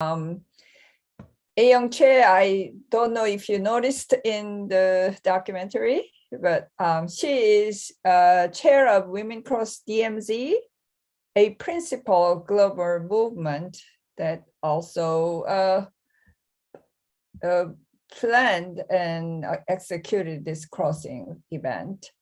Ayoung Che, I don't know if you noticed in the documentary, but she is chair of Women Cross DMZ, a principal global movement that also planned and executed this crossing event.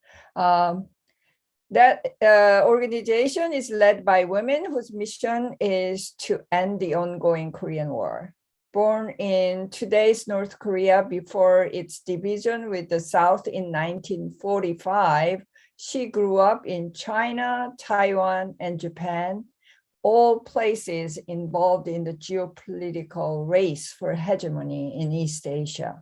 That organization is led by women whose mission is to end the ongoing Korean War. Born in today's North Korea before its division with the South in 1945, she grew up in China, Taiwan, and Japan, all places involved in the geopolitical race for hegemony in East Asia.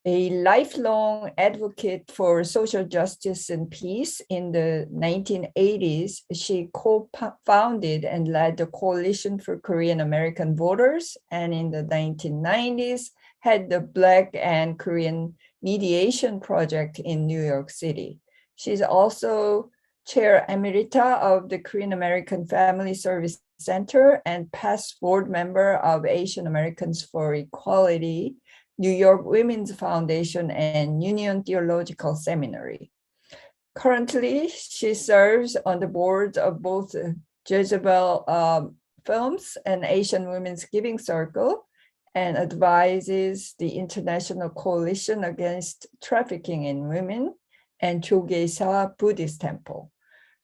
A lifelong advocate for social justice and peace, in the 1980s, she co-founded and led the Coalition for Korean American Voters, and in the 1990s, had the Black and Korean Mediation Project in New York City. She's also Chair Emerita of the Korean American Family Service Center and past board member of Asian Americans for Equality, New York Women's Foundation, and Union Theological Seminary. Currently, she serves on the boards of both Jezebel Films and Asian Women's Giving Circle, and advises the International Coalition Against Trafficking in Women and Jogaesa Buddhist Temple.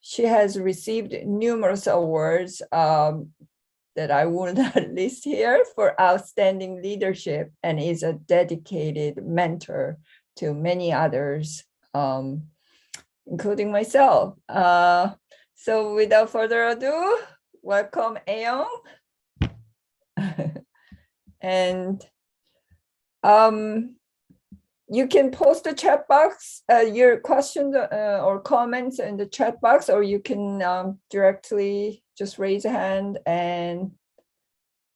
She has received numerous awards that I will not list here for outstanding leadership, and is a dedicated mentor to many others, including myself. So without further ado, welcome Ayoung. And you can post the chat box, your questions or comments in the chat box, or you can directly just raise a hand and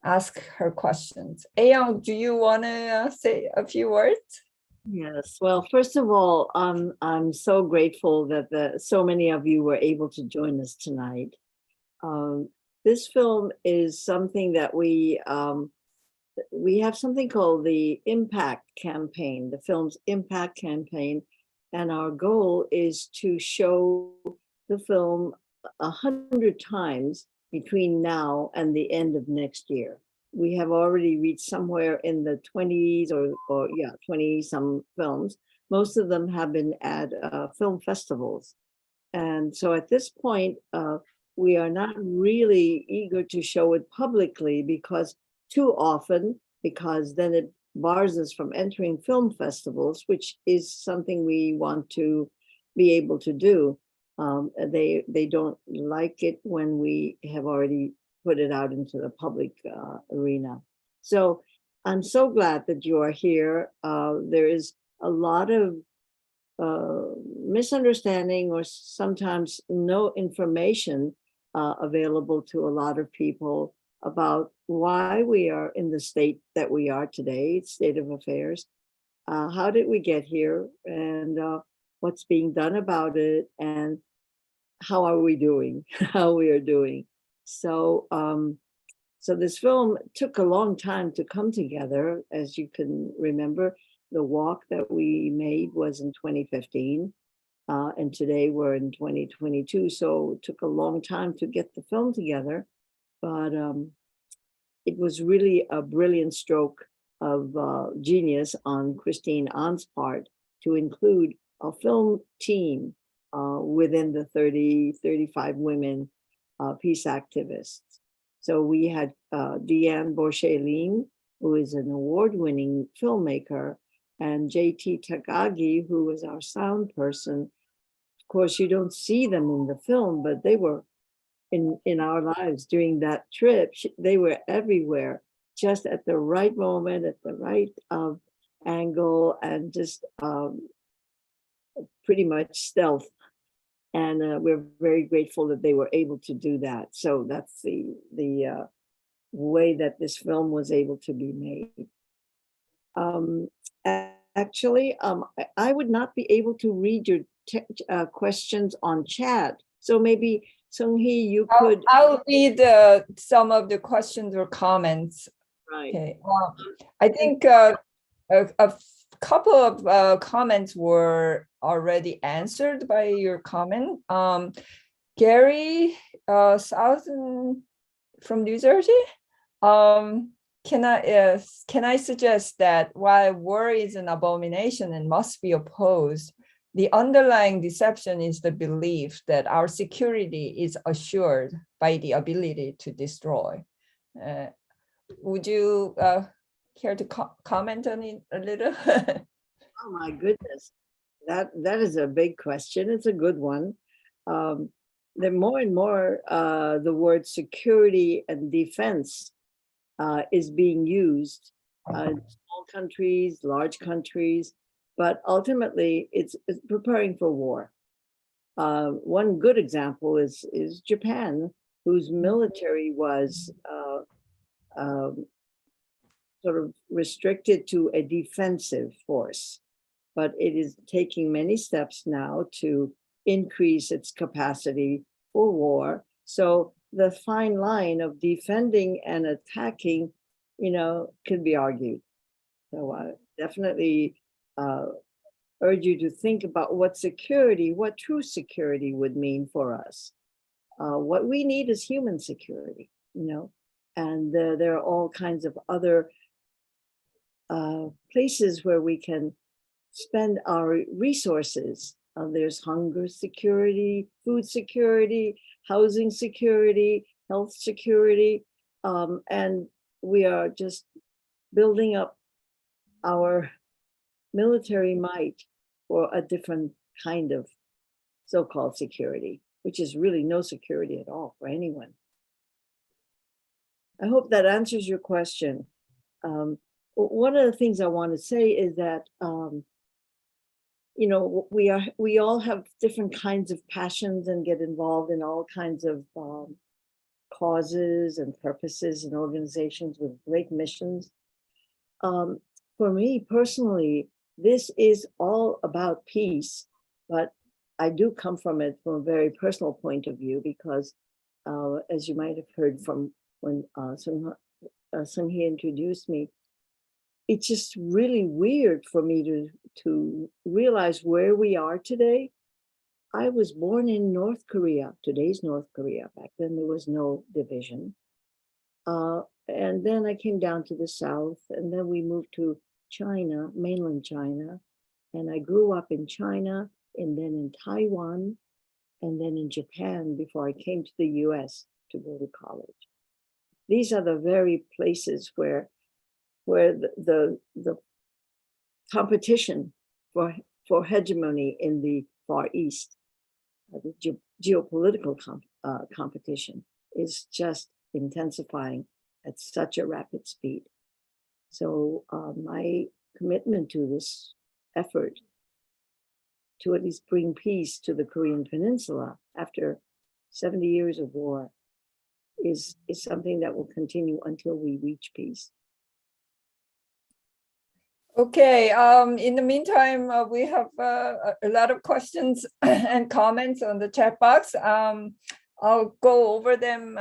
ask her questions. Ayoung, do you want to say a few words? Yes. Well, first of all, I'm so grateful that so many of you were able to join us tonight. This film is something that we have something called the Impact Campaign, the film's Impact Campaign, and our goal is to show the film 100 times between now and the end of next year. We have already reached somewhere in the 20s or 20 some films. Most of them have been at film festivals. And so at this point, we are not really eager to show it publicly because then it bars us from entering film festivals, which is something we want to be able to do. They don't like it when we have already put it out into the public arena. So I'm so glad that you are here. There is a lot of misunderstanding or sometimes no information available to a lot of people about why we are in the state that we are today, state of affairs. How did we get here, and what's being done about it, and how are we doing, how we are doing. So, so this film took a long time to come together. As you can remember, the walk that we made was in 2015, and today we're in 2022. So it took a long time to get the film together, but it was really a brilliant stroke of genius on Christine Ann's part to include a film team within the 35 women peace activists. So we had Deanne Borchet-Lim, who is an award-winning filmmaker, and JT Takagi, who was our sound person. Of course, you don't see them in the film, but they were in our lives during that trip. They were everywhere, just at the right moment, at the right angle, and just pretty much stealth. And we're very grateful that they were able to do that. So that's the way that this film was able to be made. Actually, I would not be able to read your questions on chat. So maybe Seung-hee, you could. I'll read some of the questions or comments Right. Okay. I think a couple of comments were already answered by your comment. Gary Southern from New Jersey. Can I suggest that while war is an abomination and must be opposed, the underlying deception is the belief that our security is assured by the ability to destroy. Would you care to comment on it a little? Oh my goodness, that is a big question. It's a good one. The more and more the word security and defense is being used in small countries, large countries, but ultimately it's preparing for war. One good example is Japan, whose military was sort of restricted to a defensive force, but it is taking many steps now to increase its capacity for war. So the fine line of defending and attacking, could be argued. So I definitely urge you to think about what true security would mean for us. What we need is human security, and there are all kinds of other places where we can spend our resources. There's hunger security, food security, housing security, health security, and we are just building up our military might for a different kind of so-called security, which is really no security at all for anyone. I hope that answers your question. One of the things I want to say is that we all have different kinds of passions and get involved in all kinds of causes and purposes and organizations with great missions. For me personally, this is all about peace, but I do come from it from a very personal point of view because, as you might have heard from when Sung-hee introduced me, it's just really weird for me to realize where we are today. I was born in North Korea, today's North Korea. Back then there was no division. And then I came down to the South, and then we moved to China, mainland China. And I grew up in China, and then in Taiwan, and then in Japan before I came to the US to go to college. These are the very places where the competition for hegemony in the Far East, the geopolitical competition is just intensifying at such a rapid speed. So my commitment to this effort to at least bring peace to the Korean Peninsula after 70 years of war is something that will continue until we reach peace. Okay, in the meantime, we have a lot of questions and comments on the chat box. I'll go over them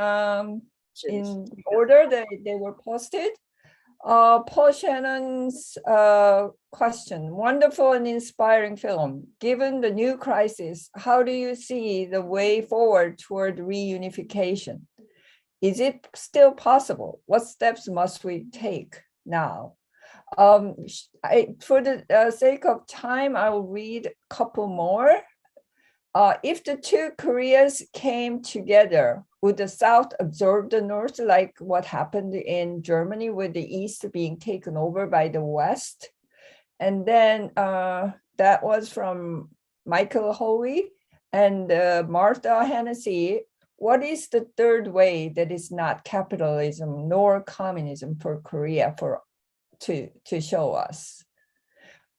in order that they were posted. Paul Shannon's question: wonderful and inspiring film. Given the new crisis, how do you see the way forward toward reunification? Is it still possible? What steps must we take now? For the sake of time, I will read a couple more. If the two Koreas came together, would the South absorb the North like what happened in Germany with the East being taken over by the West? And then that was from Michael Hoey and Martha Hennessy. What is the third way that is not capitalism nor communism for Korea to show us?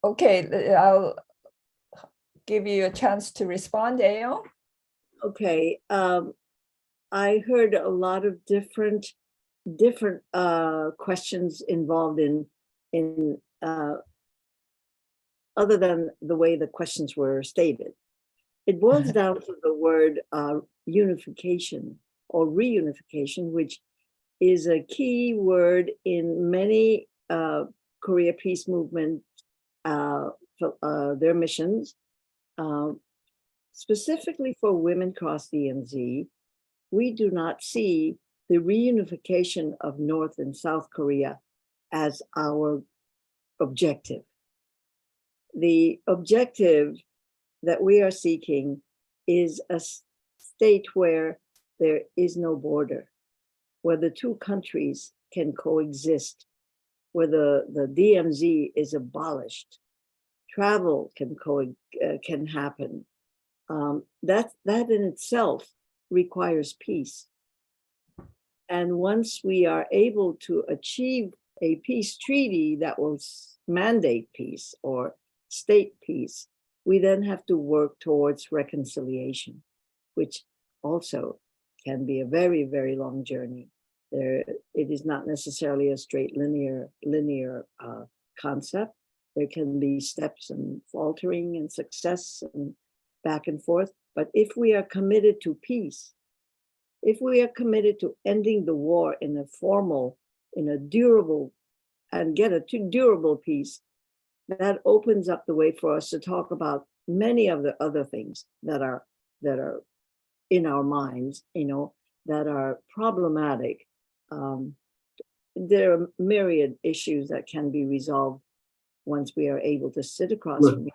Okay, I'll give you a chance to respond, Ayo. Okay, I heard a lot of different questions involved in other than the way the questions were stated. It boils down to the word unification or reunification, which is a key word in many Korea peace movement, their missions, specifically for women across DMZ. We do not see the reunification of North and South Korea as our objective. The objective that we are seeking is a state where there is no border, where the two countries can coexist, where the DMZ is abolished, travel can happen. That in itself requires peace. And once we are able to achieve a peace treaty that will mandate peace or state peace, we then have to work towards reconciliation, which also can be a very, very long journey. It is not necessarily a straight linear concept. There can be steps and faltering and success and back and forth. But if we are committed to peace, if we are committed to ending the war in a formal, in a durable, and get a durable peace, that opens up the way for us to talk about many of the other things that are in our minds, that are problematic. There are myriad issues that can be resolved once we are able to sit across from each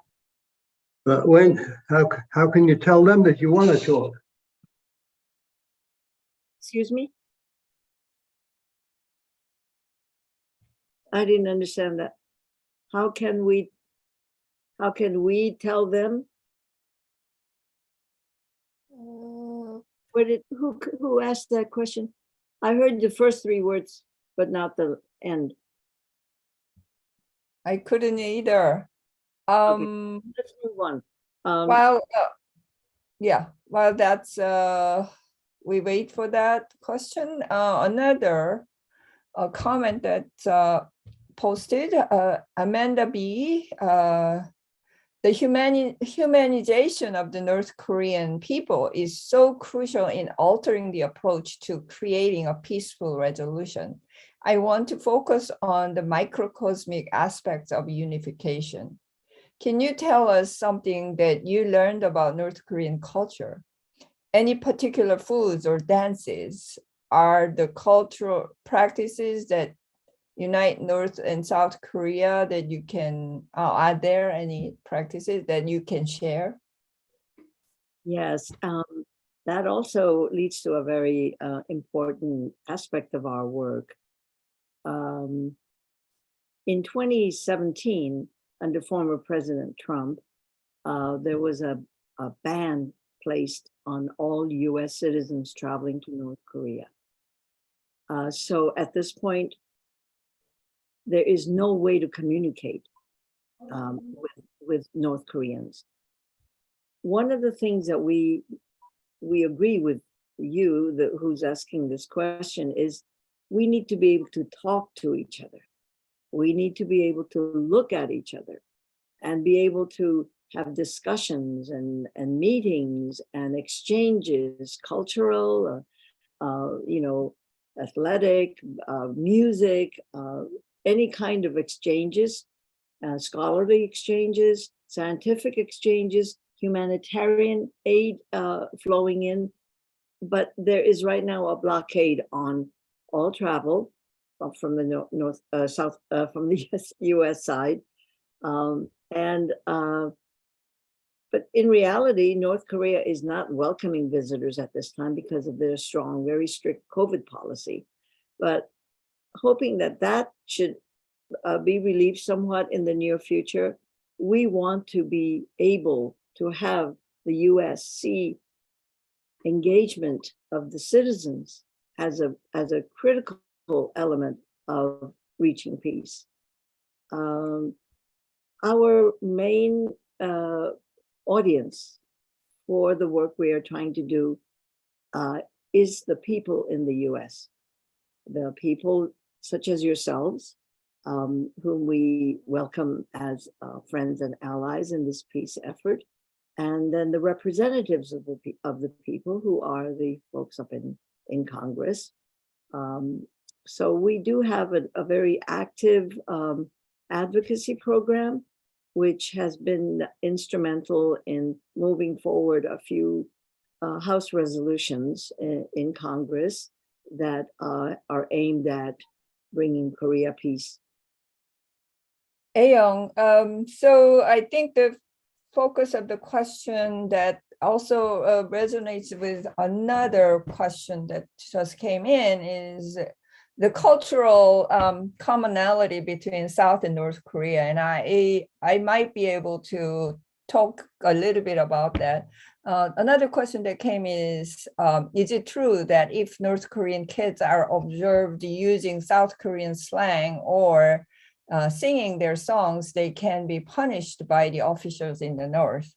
other. But how can you tell them that you want to talk? Excuse me? I didn't understand that. How can we tell them? Who asked that question? I heard the first three words, but not the end. I couldn't either. Okay, let's move on. While that's we wait for that question. Another comment that posted, Amanda B. The humanization of the North Korean people is so crucial in altering the approach to creating a peaceful resolution. I want to focus on the microcosmic aspects of unification. Can you tell us something that you learned about North Korean culture? Any particular foods or dances are the cultural practices that unite North and South Korea that you can, are there any practices that you can share? Yes, that also leads to a very important aspect of our work. In 2017, under former President Trump, there was a ban placed on all US citizens traveling to North Korea. So at this point, there is no way to communicate with North Koreans. One of the things that we agree with you, who's asking this question, is we need to be able to talk to each other. We need to be able to look at each other and be able to have discussions and meetings and exchanges, cultural, athletic, music, any kind of exchanges, scholarly exchanges, scientific exchanges, humanitarian aid flowing in. But there is right now a blockade on all travel from the from the US side. But in reality, North Korea is not welcoming visitors at this time because of their strong, very strict COVID policy. But hoping that should be relieved somewhat in the near future, we want to be able to have the US see engagement of the citizens as a critical element of reaching peace. Our main audience for the work we are trying to do is the people in the US, the people such as yourselves, whom we welcome as friends and allies in this peace effort, and then the representatives of the people who are the folks up in Congress, So we do have a very active advocacy program, which has been instrumental in moving forward a few House resolutions in Congress that are aimed at bringing Korea peace. Ayoung, so I think the focus of the question that also resonates with another question that just came in is the cultural commonality between South and North Korea. And I might be able to talk a little bit about that. Another question that came is it true that if North Korean kids are observed using South Korean slang or singing their songs, they can be punished by the officials in the North?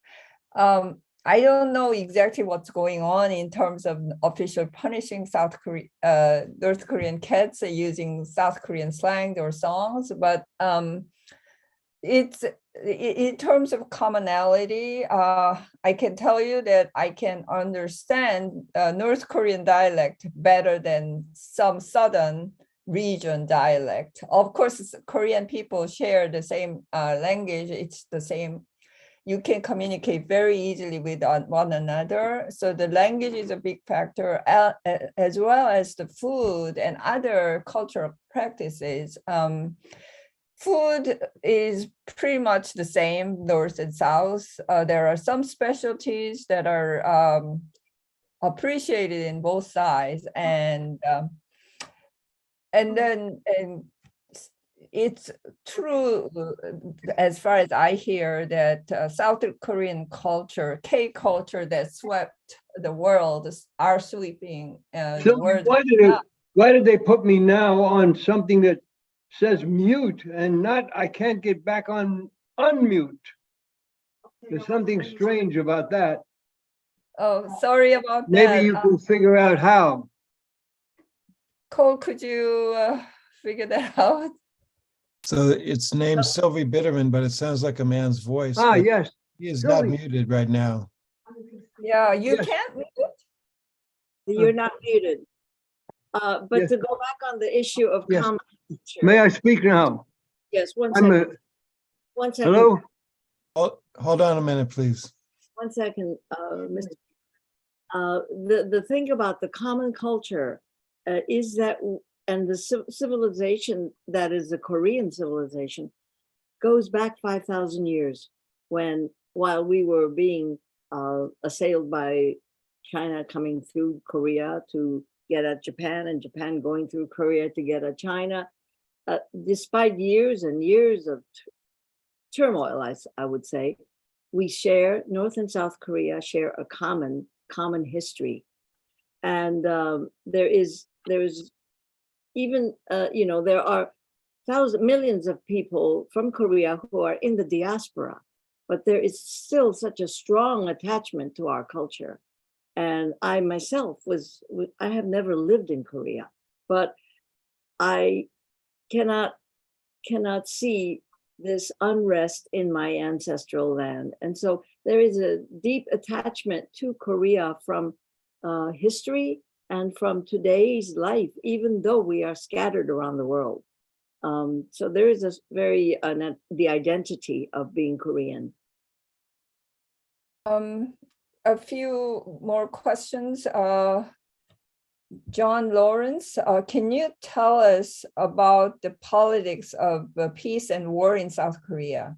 I don't know exactly what's going on in terms of official punishing North Korean kids using South Korean slang or songs, but it's in terms of commonality. I can tell you that I can understand North Korean dialect better than some Southern region dialect. Of course, Korean people share the same language. It's the same. You can communicate very easily with one another. So the language is a big factor, as well as the food and other cultural practices. Food is pretty much the same, North and South. There are some specialties that are appreciated in both sides, and then it's true, as far as I hear, that South Korean culture, K culture that swept the world, are sweeping the world. Why did they put me now on something that says mute and not, I can't get back on unmute? There's something strange about that. Oh, sorry about that. Maybe you can figure out how. Cole, could you figure that out? So its name's Sylvie Bitterman, but it sounds like a man's voice. Ah, yes. He is Sylvie. not muted right now. Yeah, you Yes. can't mute. You're not muted. But Yes. to go back on the issue of Yes. common culture. May I speak now? Yes, one I'm second. One second. hello? Oh, hold on a minute, please. One second, Mr. The thing about the common culture is that, and the civilization that is the Korean civilization goes back 5,000 years, while we were being assailed by China coming through Korea to get at Japan, and Japan going through Korea to get at China. Despite years and years of turmoil, I would say, we share, North and South Korea share a common history. And there is even, there are millions of people from Korea who are in the diaspora, but there is still such a strong attachment to our culture. And I myself I have never lived in Korea, but I cannot see this unrest in my ancestral land. And so there is a deep attachment to Korea from history and from today's life, even though we are scattered around the world. So there is a very, the identity of being Korean. A few more questions. John Lawrence, can you tell us about the politics of peace and war in South Korea?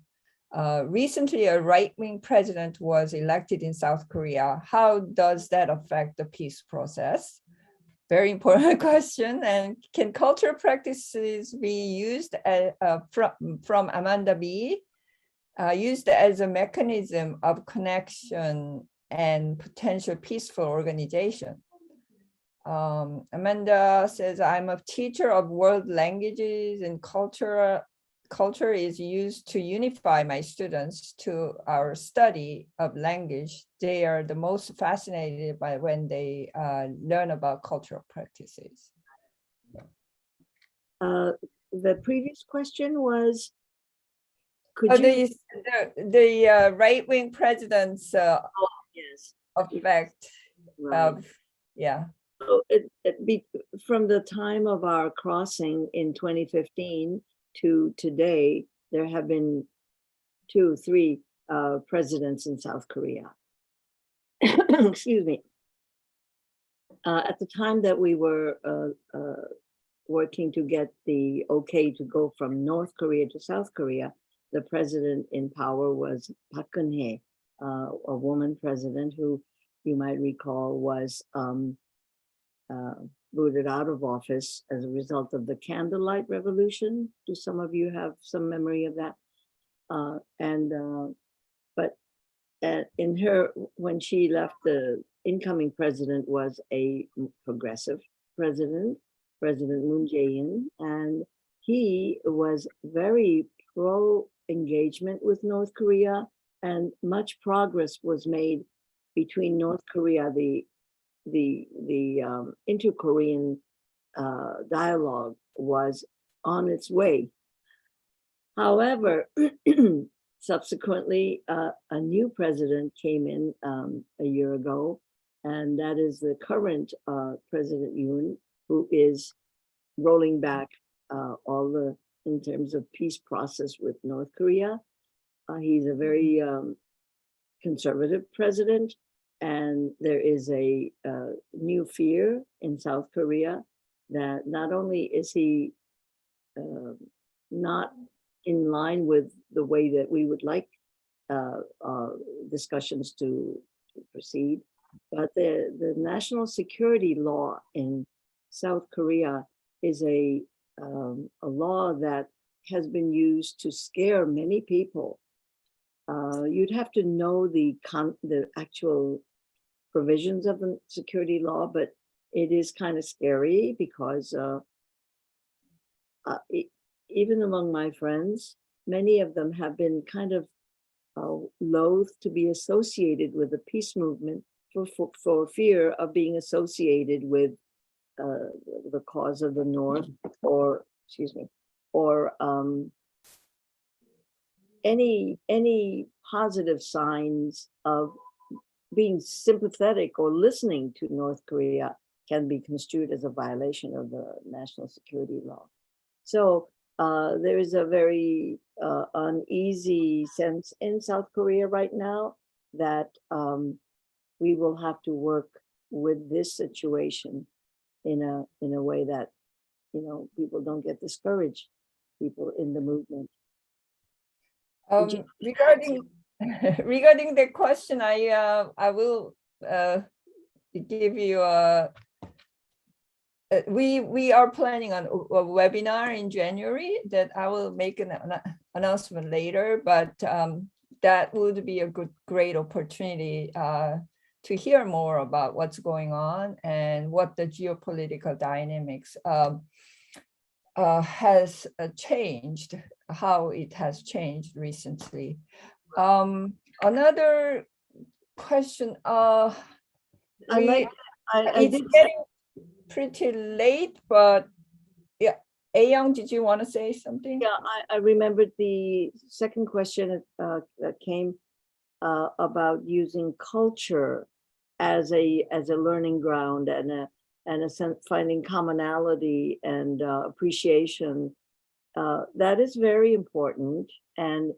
Recently, a right-wing president was elected in South Korea. How does that affect the peace process? Very important question. And can cultural practices be used from Amanda B, used as a mechanism of connection and potential peaceful organization? Amanda says, I'm a teacher of world languages, and culture is used to unify my students to our study of language. They are the most fascinated by when they learn about cultural practices. The previous question was, the right-wing president's yes, effect right. of, yeah. So from the time of our crossing in 2015 to today, there have been 3 presidents in South Korea. Excuse me. At the time that we were working to get the okay to go from North Korea to South Korea, the president in power was Park Geun-hye, a woman president who you might recall was booted out of office as a result of the candlelight revolution. Do some of you have some memory of that? In her, when she left, the incoming president was a progressive president, President Moon Jae-in, and he was very pro-engagement with North Korea, and much progress was made between North Korea. The inter-Korean dialogue was on its way. However, subsequently, a new president came in a year ago, and that is the current President Yoon, who is rolling back all the, in terms of peace process with North Korea. He's a very conservative president, and there is a new fear in South Korea that not only is he not in line with the way that we would like discussions to proceed, but the national security law in South Korea is a law that has been used to scare many people. You'd have to know the actual provisions of the security law, but it is kind of scary because even among my friends, many of them have been kind of loath to be associated with the peace movement for fear of being associated with the cause of the North, or excuse me, or any positive signs of being sympathetic or listening to North Korea can be construed as a violation of the national security law. So there is a very uneasy sense in South Korea right now that we will have to work with this situation in a way that, you know, people don't get discouraged, people in the movement. Regarding the question, I will give you a. We are planning on a webinar in January that I will make an announcement later, but that would be a great opportunity to hear more about what's going on and what the geopolitical dynamics has changed, how it has changed recently. Another question, it's getting pretty late, but yeah, Ayoung, did you want to say something? Yeah, I remembered the second question that came about using culture as a learning ground and a sense finding commonality and appreciation. That is very important, and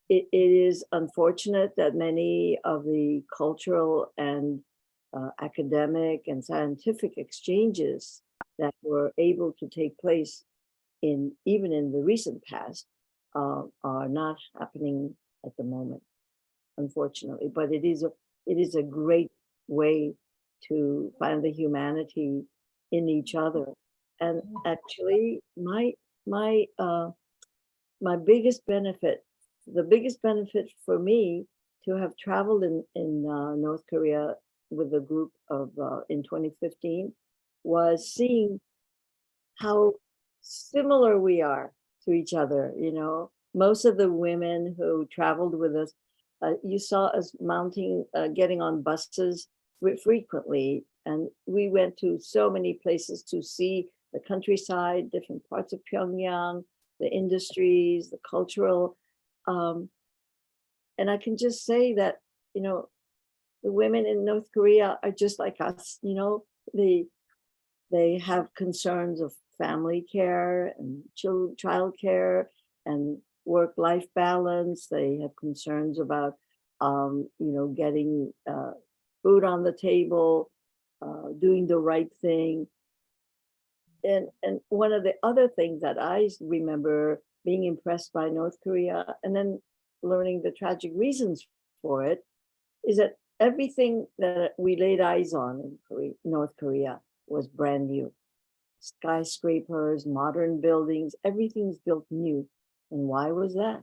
it is unfortunate that many of the cultural and academic and scientific exchanges that were able to take place even in the recent past are not happening at the moment, unfortunately. But it is a great way to find the humanity in each other. And actually, my biggest benefit, the biggest benefit for me to have traveled in North Korea with a group of in 2015 was seeing how similar we are to each other. You know, most of the women who traveled with us, you saw us getting on buses frequently, and we went to so many places to see the countryside, different parts of Pyongyang, the industries, the cultural, and I can just say that, you know, the women in North Korea are just like us. You know, they have concerns of family care and child care and work-life balance. They have concerns about, getting food on the table, doing the right thing. And one of the other things that I remember being impressed by North Korea and then learning the tragic reasons for it is that everything that we laid eyes on in North Korea was brand new. Skyscrapers, modern buildings, everything's built new. And why was that?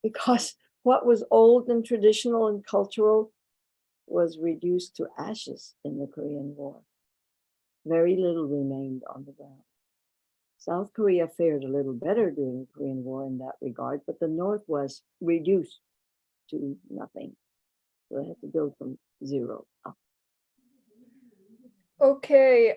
Because what was old and traditional and cultural was reduced to ashes in the Korean War. Very little remained on the ground. South Korea fared a little better during the Korean War in that regard, but the North was reduced to nothing. So they had to build from zero up. Okay,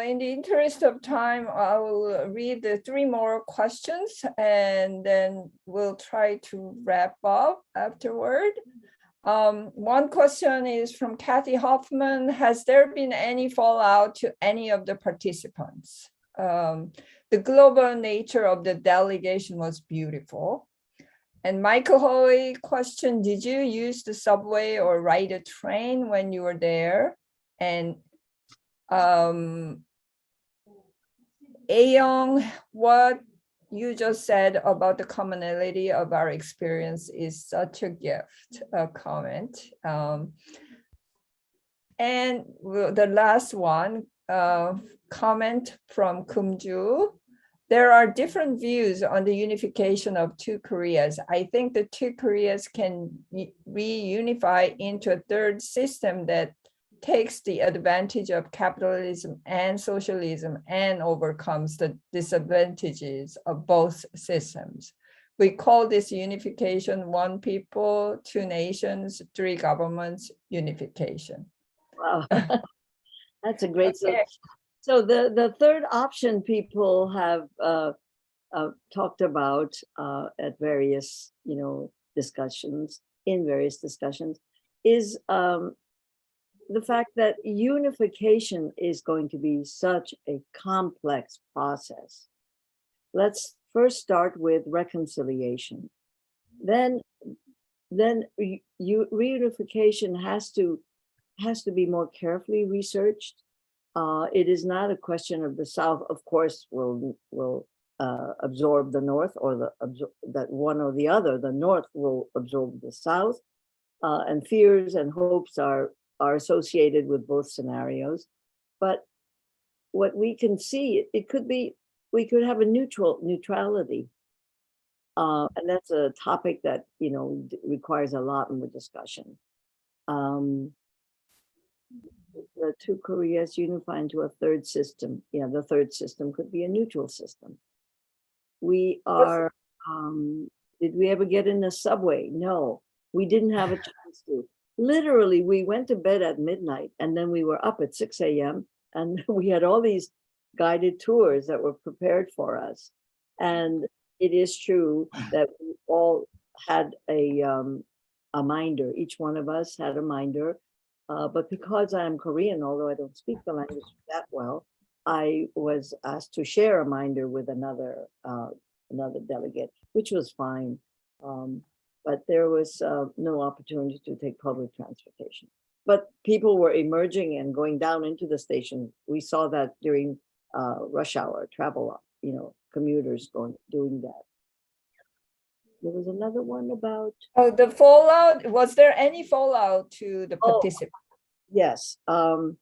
in the interest of time, I will read the 3 more questions and then we'll try to wrap up afterward. One question is from Kathy Hoffman. Has there been any fallout to any of the participants? The global nature of the delegation was beautiful. And Michael Hoy question, did you use the subway or ride a train when you were there? And Ayoung, what you just said about the commonality of our experience is such a gift, a comment. And the last one, comment from Kumju. There are different views on the unification of 2 Koreas. I think the 2 Koreas can reunify into a third system that takes the advantage of capitalism and socialism and overcomes the disadvantages of both systems. We call this unification 1 people, 2 nations, 3 governments unification. Wow, that's a great solution. So the third option people have talked about at various, discussions, is the fact that unification is going to be such a complex process. Let's first start with reconciliation. Then reunification has to be more carefully researched. It is not a question of the South, of course, will absorb the North, or that one or the other. The North will absorb the South, and fears and hopes are associated with both scenarios. But what we can see, it could be, we could have a neutrality. And that's a topic that, requires a lot more discussion. The 2 Koreas unify into a third system. The third system could be a neutral system. We are, did we ever get in a subway? No, we didn't have a chance to. Literally, we went to bed at midnight and then we were up at 6 a.m. and we had all these guided tours that were prepared for us. And it is true that we all had a minder. Each one of us had a minder. But because I'm Korean, although I don't speak the language that well, I was asked to share a minder with another delegate, which was fine. But there was no opportunity to take public transportation. But people were emerging and going down into the station. We saw that during rush hour travel, commuters doing that. There was another one about the fallout. Was there any fallout to the participants? Yes. So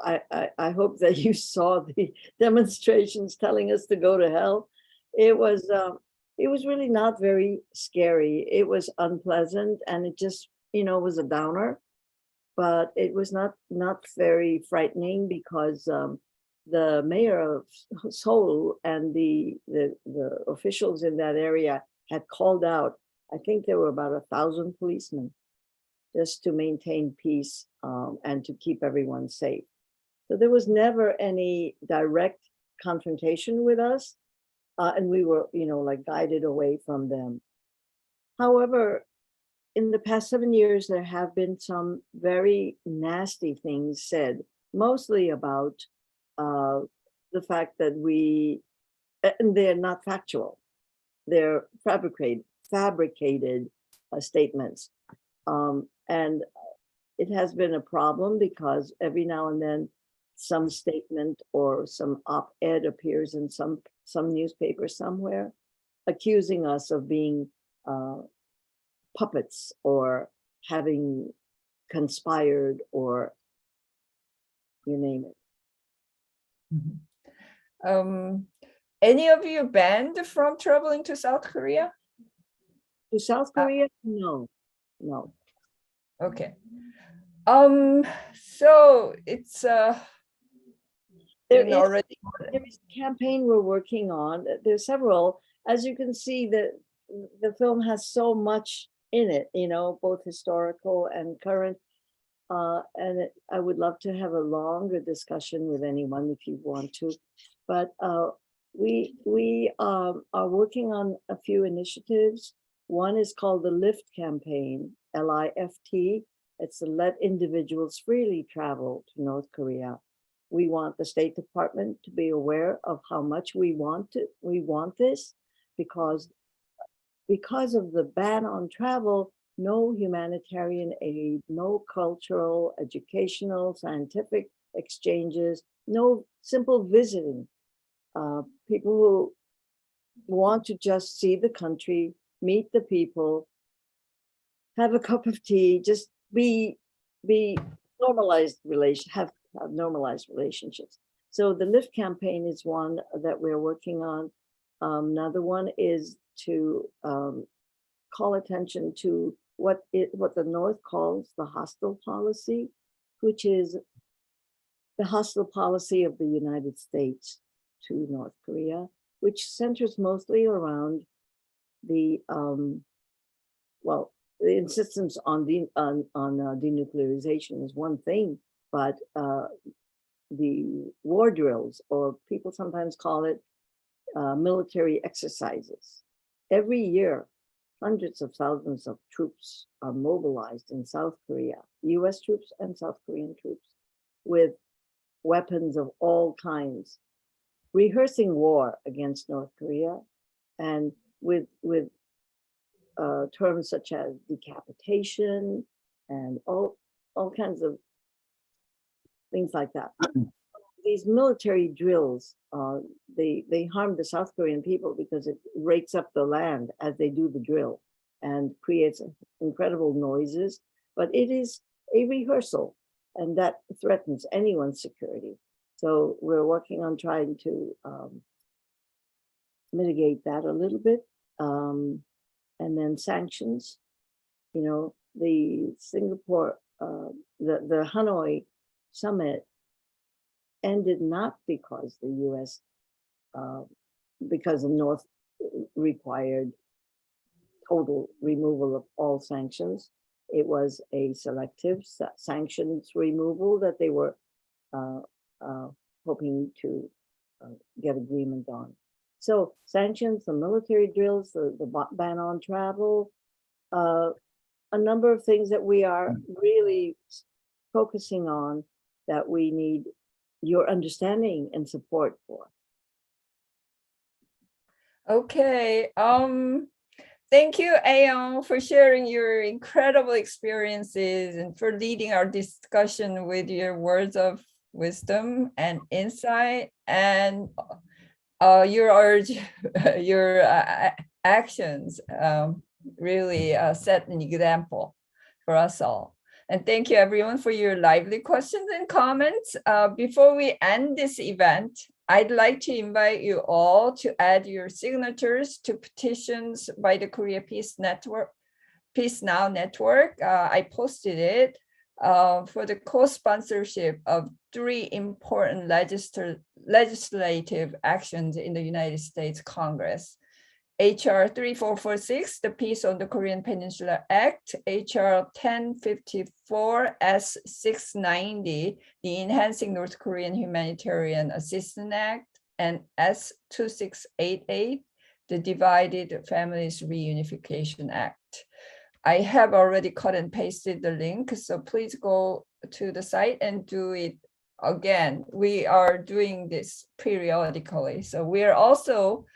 I hope that you saw the demonstrations telling us to go to hell. It was really not very scary. It was unpleasant, and it just was a downer. But it was not very frightening, because the mayor of Seoul and the officials in that area had called out, I think there were about 1,000 policemen just to maintain peace and to keep everyone safe. So there was never any direct confrontation with us, and we were, guided away from them. However, in the past 7 years, there have been some very nasty things said, mostly about the fact that and they're not factual. They're fabricated statements. And it has been a problem because every now and then some statement or some op-ed appears in some newspaper somewhere, accusing us of being puppets or having conspired, or you name it. Any of you banned from traveling to South Korea? To South Korea? No. Okay. So it's There been is already. a campaign we're working on. There's several. As you can see, the film has so much in it, both historical and current. And I would love to have a longer discussion with anyone if you want to. But we are working on a few initiatives. One is called the LIFT campaign, LIFT. It's to let individuals freely travel to North Korea. We want the State Department to be aware of how much we want this, because of the ban on travel, no humanitarian aid, no cultural, educational, scientific exchanges, no simple visiting. People who want to just see the country, meet the people, have a cup of tea, just be normalized have normalized relationships. So the LIFT campaign is one that we're working on. Another one is to call attention to what the North calls the hostile policy, which is the hostile policy of the United States to North Korea, which centers mostly around the the insistence on denuclearization is one thing, but the war drills, or people sometimes call it military exercises. Every year, hundreds of thousands of troops are mobilized in South Korea, US troops and South Korean troops, with weapons of all kinds, rehearsing war against North Korea, and with terms such as decapitation and all kinds of things like that. These military drills, they harm the South Korean people because it rakes up the land as they do the drill and creates incredible noises, but it is a rehearsal, and that threatens anyone's security. So we're working on trying to mitigate that a little bit. And then sanctions, the Singapore, the Hanoi summit ended not because the US, because the North required total removal of all sanctions. It was a selective sanctions removal that they were hoping to get agreement on. So sanctions, the military drills, the ban on travel, a number of things that we are really focusing on that we need your understanding and support for. Okay. Thank you, Ayeong, for sharing your incredible experiences and for leading our discussion with your words of wisdom and insight, and your actions really set an example for us all. And thank you everyone for your lively questions and comments. Before we end this event, I'd like to invite you all to add your signatures to petitions by the Korea Peace Now Network. I posted it for the co-sponsorship of 3 important legislative actions in the United States Congress. HR 3446, the Peace on the Korean Peninsula Act, HR 1054 S690, the Enhancing North Korean Humanitarian Assistance Act, and S2688, the Divided Families Reunification Act. I have already cut and pasted the link, so please go to the site and do it again. We are doing this periodically. So we are also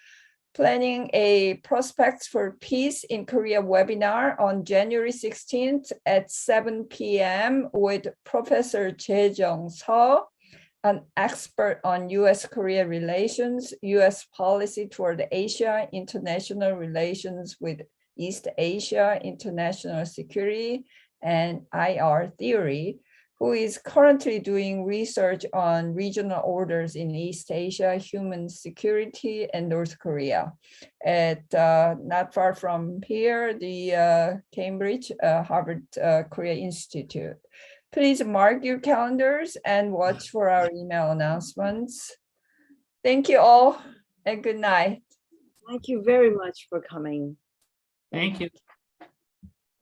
planning a Prospects for Peace in Korea webinar on January 16th at 7 p.m. with Professor Jae-jung Seo, an expert on U.S.-Korea relations, U.S. policy toward Asia, international relations with East Asia, international security, and IR theory, who is currently doing research on regional orders in East Asia, human security, and North Korea. At not far from here, the Cambridge Harvard Korea Institute. Please mark your calendars and watch for our email announcements. Thank you all and good night. Thank you very much for coming. Thank you.